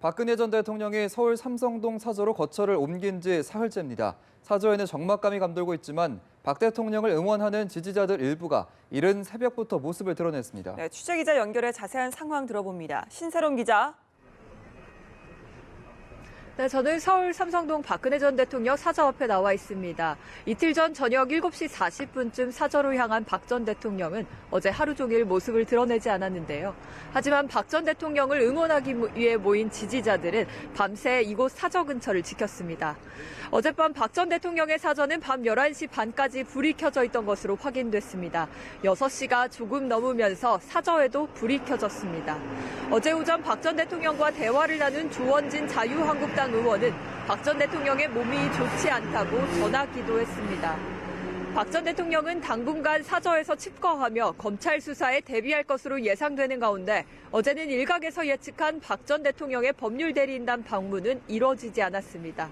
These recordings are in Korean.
박근혜 전 대통령이 서울 삼성동 사저로 거처를 옮긴 지 사흘째입니다. 사저에는 적막감이 감돌고 있지만 박 대통령을 응원하는 지지자들 일부가 이른 새벽부터 모습을 드러냈습니다. 네, 취재기자 연결해 자세한 상황 들어봅니다. 신세롬 기자. 네, 저는 서울 삼성동 박근혜 전 대통령 사저 앞에 나와 있습니다. 이틀 전 저녁 7시 40분쯤 사저로 향한 박 전 대통령은 어제 하루 종일 모습을 드러내지 않았는데요. 하지만 박 전 대통령을 응원하기 위해 모인 지지자들은 밤새 이곳 사저 근처를 지켰습니다. 어젯밤 박 전 대통령의 사저는 밤 11시 반까지 불이 켜져 있던 것으로 확인됐습니다. 6시가 조금 넘으면서 사저에도 불이 켜졌습니다. 어제 오전 박 전 대통령과 대화를 나눈 조원진 자유한국당 의원은 박 전 대통령의 몸이 좋지 않다고 전화 기도했습니다. 박 전 대통령은 당분간 사저에서 칩거하며 검찰 수사에 대비할 것으로 예상되는 가운데 어제는 일각에서 예측한 박 전 대통령의 법률 대리인단 방문은 이뤄지지 않았습니다.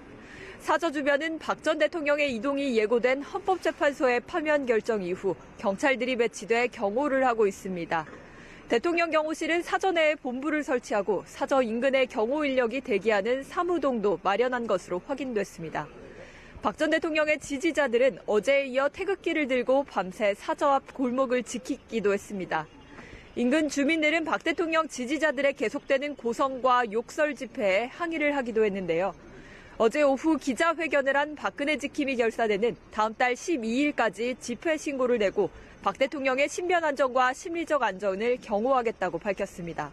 사저 주변은 박 전 대통령의 이동이 예고된 헌법재판소의 파면 결정 이후 경찰들이 배치돼 경호를 하고 있습니다. 대통령 경호실은 사저 내에 본부를 설치하고 사저 인근에 경호 인력이 대기하는 사무동도 마련한 것으로 확인됐습니다. 박 전 대통령의 지지자들은 어제에 이어 태극기를 들고 밤새 사저 앞 골목을 지키기도 했습니다. 인근 주민들은 박 대통령 지지자들의 계속되는 고성과 욕설 집회에 항의를 하기도 했는데요. 어제 오후 기자회견을 한 박근혜 지킴이 결사대는 다음 달 12일까지 집회 신고를 내고 박 대통령의 신변 안전과 심리적 안전을 경호하겠다고 밝혔습니다.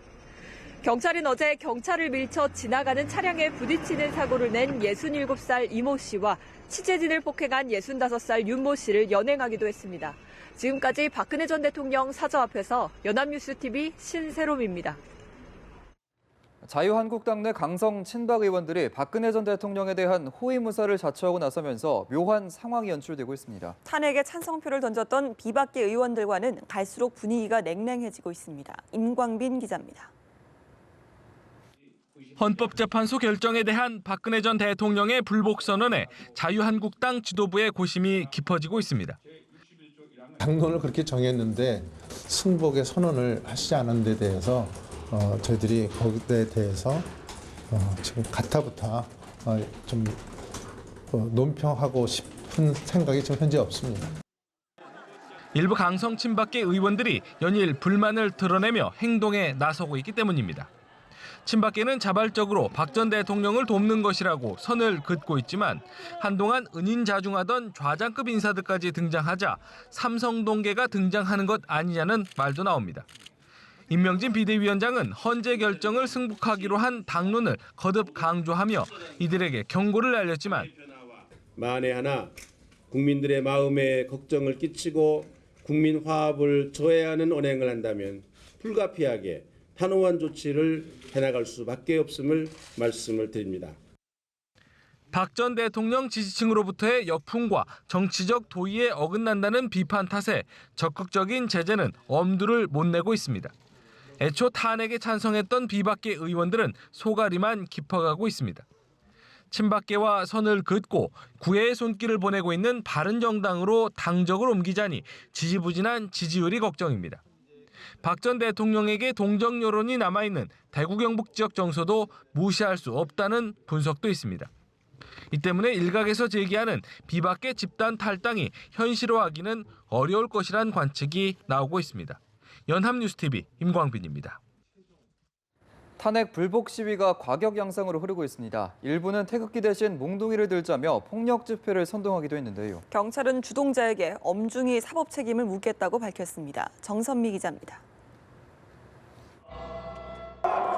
경찰은 어제 경찰을 밀쳐 지나가는 차량에 부딪히는 사고를 낸 67살 이모 씨와 취재진을 폭행한 65살 윤모 씨를 연행하기도 했습니다. 지금까지 박근혜 전 대통령 사저 앞에서 연합뉴스TV 신세롬입니다. 자유한국당 내 강성 친박 의원들이 박근혜 전 대통령에 대한 호위무사를 자처하고 나서면서 묘한 상황이 연출되고 있습니다. 탄핵에 찬성표를 던졌던 비박계 의원들과는 갈수록 분위기가 냉랭해지고 있습니다. 임광빈 기자입니다. 헌법재판소 결정에 대한 박근혜 전 대통령의 불복 선언에 자유한국당 지도부의 고심이 깊어지고 있습니다. 당론을 그렇게 정했는데 승복의 선언을 하시지 않은 데 대해서 저희들이 거기에 대해서 지금 가타부타 좀 논평하고 싶은 생각이 지금 현재 없습니다. 일부 강성 친박계 의원들이 연일 불만을 드러내며 행동에 나서고 있기 때문입니다. 친박계는 자발적으로 박 전 대통령을 돕는 것이라고 선을 긋고 있지만 한동안 은인자중하던 좌장급 인사들까지 등장하자 삼성동계가 등장하는 것 아니냐는 말도 나옵니다. 임명진 비대위원장은 헌재 결정을 승복하기로 한 당론을 거듭 강조하며 이들에게 경고를 날렸지만 만에 하나 국민들의 마음에 걱정을 끼치고 국민 화합을 저해하는 언행을 한다면 불가피하게 단호한 조치를 해나갈 수밖에 없음을 말씀을 드립니다. 박 전 대통령 지지층으로부터의 역풍과 정치적 도의에 어긋난다는 비판 탓에 적극적인 제재는 엄두를 못 내고 있습니다. 애초 탄핵에 찬성했던 비박계 의원들은 소가리만 깊어가고 있습니다. 친박계와 선을 긋고 구애의 손길을 보내고 있는 바른정당으로 당적을 옮기자니 지지부진한 지지율이 걱정입니다. 박 전 대통령에게 동정 여론이 남아있는 대구 경북 지역 정서도 무시할 수 없다는 분석도 있습니다. 이 때문에 일각에서 제기하는 비박계 집단 탈당이 현실화하기는 어려울 것이란 관측이 나오고 있습니다. 연합뉴스TV 임광빈입니다. 탄핵 불복 시위가 과격 양상으로 흐르고 있습니다. 일부는 태극기 대신 몽둥이를 들자며 폭력 집회를 선동하기도 했는데요. 경찰은 주동자에게 엄중히 사법 책임을 묻겠다고 밝혔습니다. 정선미 기자입니다.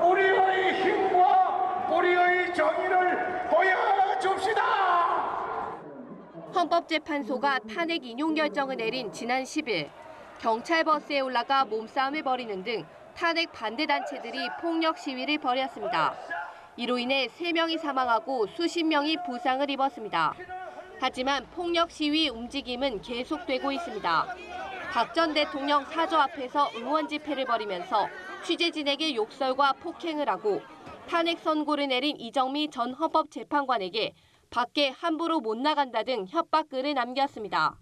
우리의 힘과 우리의 정의를 보여줍시다. 헌법재판소가 탄핵 인용 결정을 내린 지난 10일 경찰 버스에 올라가 몸싸움을 벌이는 등 탄핵 반대 단체들이 폭력 시위를 벌였습니다. 이로 인해 3명이 사망하고 수십 명이 부상을 입었습니다. 하지만 폭력 시위 움직임은 계속되고 있습니다. 박 전 대통령 사저 앞에서 응원 집회를 벌이면서 취재진에게 욕설과 폭행을 하고 탄핵 선고를 내린 이정미 전 헌법재판관에게 밖에 함부로 못 나간다 등 협박글을 남겼습니다.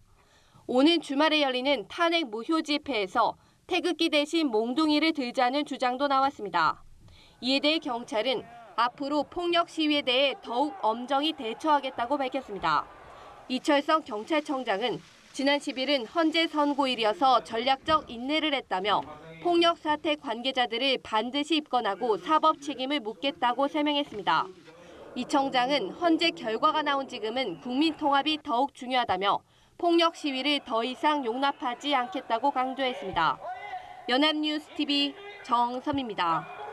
오는 주말에 열리는 탄핵 무효 집회에서 태극기 대신 몽둥이를 들자는 주장도 나왔습니다. 이에 대해 경찰은 앞으로 폭력 시위에 대해 더욱 엄정히 대처하겠다고 밝혔습니다. 이철성 경찰청장은 지난 10일은 헌재 선고일이어서 전략적 인내를 했다며 폭력 사태 관계자들을 반드시 입건하고 사법 책임을 묻겠다고 설명했습니다. 이 청장은 헌재 결과가 나온 지금은 국민 통합이 더욱 중요하다며 폭력 시위를 더 이상 용납하지 않겠다고 강조했습니다. 연합뉴스 TV 정섬입니다.